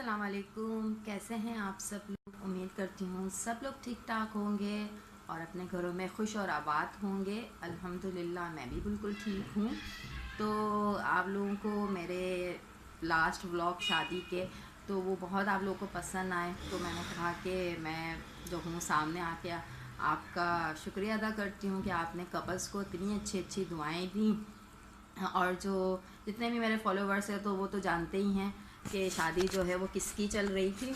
अस्सलाम वालेकुम। कैसे हैं आप सब लोग? उम्मीद करती हूँ सब लोग ठीक ठाक होंगे और अपने घरों में खुश और आबाद होंगे। अल्हम्दुलिल्लाह मैं भी बिल्कुल ठीक हूँ। तो आप लोगों को मेरे लास्ट व्लॉग शादी के तो वो बहुत आप लोगों को पसंद आए, तो मैंने कहा कि मैं जो हूँ सामने आके आपका शुक्रिया अदा करती हूँ कि आपने कपल्स को इतनी अच्छी अच्छी दुआएं दी। और जो जितने भी मेरे फॉलोवर्स हैं तो वो तो जानते ही हैं कि शादी जो है वो किसकी चल रही थी।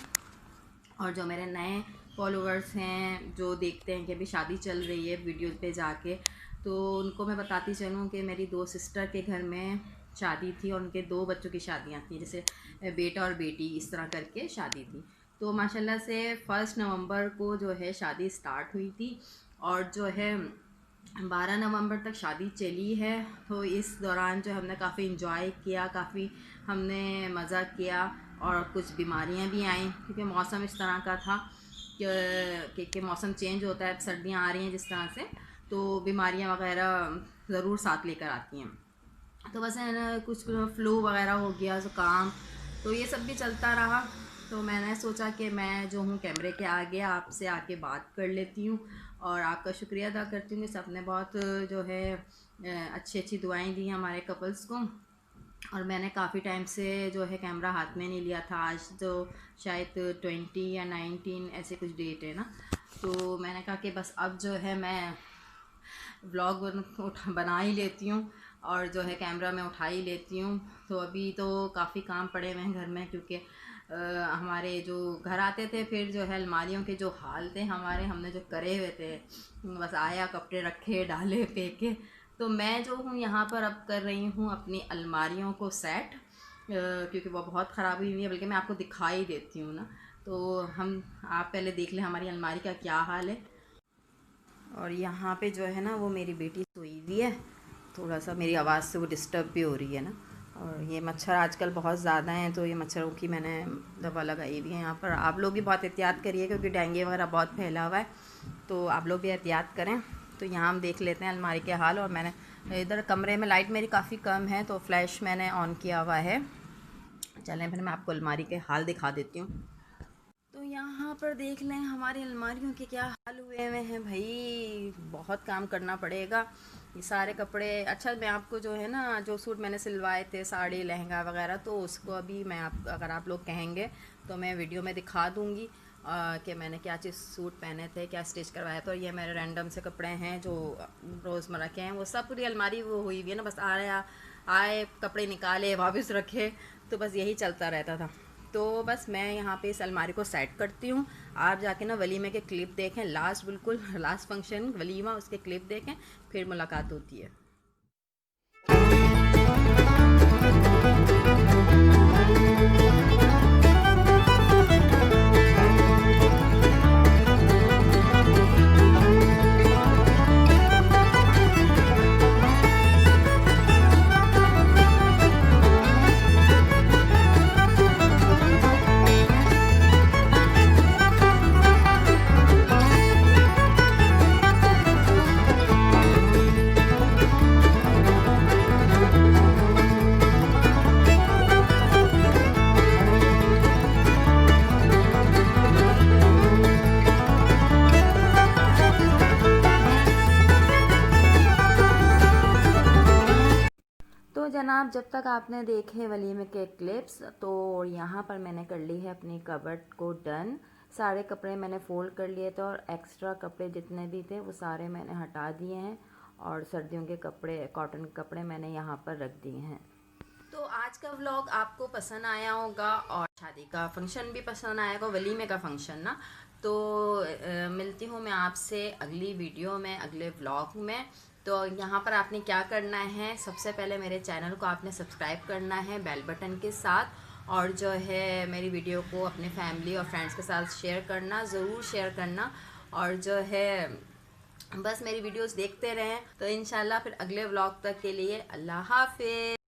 और जो मेरे नए फॉलोवर्स हैं जो देखते हैं कि अभी शादी चल रही है वीडियोस पे जाके, तो उनको मैं बताती चलूँ कि मेरी दो सिस्टर के घर में शादी थी और उनके दो बच्चों की शादियाँ थी, जैसे बेटा और बेटी इस तरह करके शादी थी। तो माशाल्लाह से 1 नवंबर को जो है शादी स्टार्ट हुई थी और जो है 12 नवंबर तक शादी चली है। तो इस दौरान जो हमने काफ़ी इंजॉय किया, काफ़ी हमने मज़ा किया और कुछ बीमारियां भी आईं क्योंकि मौसम इस तरह का था कि मौसम चेंज होता है, सर्दियां आ रही हैं जिस तरह से, तो बीमारियां वगैरह ज़रूर साथ लेकर आती हैं। तो बस है ना, कुछ फ्लू वगैरह हो गया, ज़ुकाम, तो ये सब भी चलता रहा। तो मैंने सोचा कि मैं जो हूँ कैमरे के आगे आपसे आके बात कर लेती हूँ और आपका शुक्रिया अदा करती हूँ कि सबने बहुत जो है अच्छी अच्छी दुआएं दी हमारे कपल्स को। और मैंने काफ़ी टाइम से जो है कैमरा हाथ में नहीं लिया था, आज तो शायद 20 या 19 ऐसे कुछ डेट है ना, तो मैंने कहा कि बस अब जो है मैं व्लॉग बना ही लेती हूँ और जो है कैमरा में उठा ही लेती हूँ। तो अभी तो काफ़ी काम पड़े हुए हैं घर में क्योंकि हमारे जो घर आते थे फिर जो है अलमारियों के जो हाल थे हमारे, हमने जो करे हुए थे, बस आया कपड़े रखे डाले फेंके। तो मैं जो हूँ यहाँ पर अब कर रही हूँ अपनी अलमारियों को सेट, क्योंकि वो बहुत ख़राब हुई हुई है, बल्कि मैं आपको दिखा ही देती हूँ ना। तो आप पहले देख लें हमारी अलमारी का क्या हाल है। और यहाँ पे जो है ना वो मेरी बेटी सोई हुई है, थोड़ा सा मेरी आवाज़ से वो डिस्टर्ब भी हो रही है ना। और ये मच्छर आजकल बहुत ज़्यादा हैं, तो ये मच्छरों की मैंने दवा लगाई हुई है यहाँ पर। आप लोग भी बहुत एहतियात करिए क्योंकि डेंगू वगैरह बहुत फैला हुआ है, तो आप लोग भी एहतियात करें। तो यहाँ हम देख लेते हैं अलमारी के हाल। और मैंने इधर कमरे में लाइट मेरी काफ़ी कम है तो फ्लैश मैंने ऑन किया हुआ है। चलें फिर मैं आपको अलमारी के हाल दिखा देती हूँ। तो यहाँ पर देख लें हमारी अलमारियों के क्या हाल हुए हुए हैं भाई, बहुत काम करना पड़ेगा। ये सारे कपड़े, अच्छा मैं आपको जो है ना जो सूट मैंने सिलवाए थे, साड़ी लहंगा वगैरह, तो उसको अभी मैं अगर आप लोग कहेंगे तो मैं वीडियो में दिखा दूँगी कि मैंने क्या चीज़ सूट पहने थे, क्या स्टिच करवाया था। और ये मेरे रैंडम से कपड़े हैं जो रोज़मर्रा के हैं, वो सब पूरी अलमारी वो हुई हुई है ना, बस आए कपड़े निकाले वापस रखे, तो बस यही चलता रहता था। तो बस मैं यहाँ पे इस अलमारी को सेट करती हूँ। आप जाके ना वलीमे के क्लिप देखें, लास्ट बिल्कुल लास्ट फंक्शन वलीमा, उसके क्लिप देखें, फिर मुलाकात होती है। तो जनाब, जब तक आपने देखे वलीमे के क्लिप्स, तो यहाँ पर मैंने कर ली है अपनी कबर्ड को डन। सारे कपड़े मैंने फोल्ड कर लिए थे और एक्स्ट्रा कपड़े जितने भी थे वो सारे मैंने हटा दिए हैं और सर्दियों के कपड़े, कॉटन के कपड़े मैंने यहाँ पर रख दिए हैं। तो आज का व्लॉग आपको पसंद आया होगा और शादी का फंक्शन भी पसंद आएगा, वलीमे का फंक्शन ना। तो मिलती हूँ मैं आपसे अगली वीडियो में, अगले व्लॉग में। तो यहाँ पर आपने क्या करना है, सबसे पहले मेरे चैनल को आपने सब्सक्राइब करना है बेल बटन के साथ, और जो है मेरी वीडियो को अपने फैमिली और फ्रेंड्स के साथ शेयर करना, ज़रूर शेयर करना। और जो है बस मेरी वीडियोस देखते रहें। तो इंशाल्लाह फिर अगले व्लॉग तक के लिए अल्लाह हाफिज़।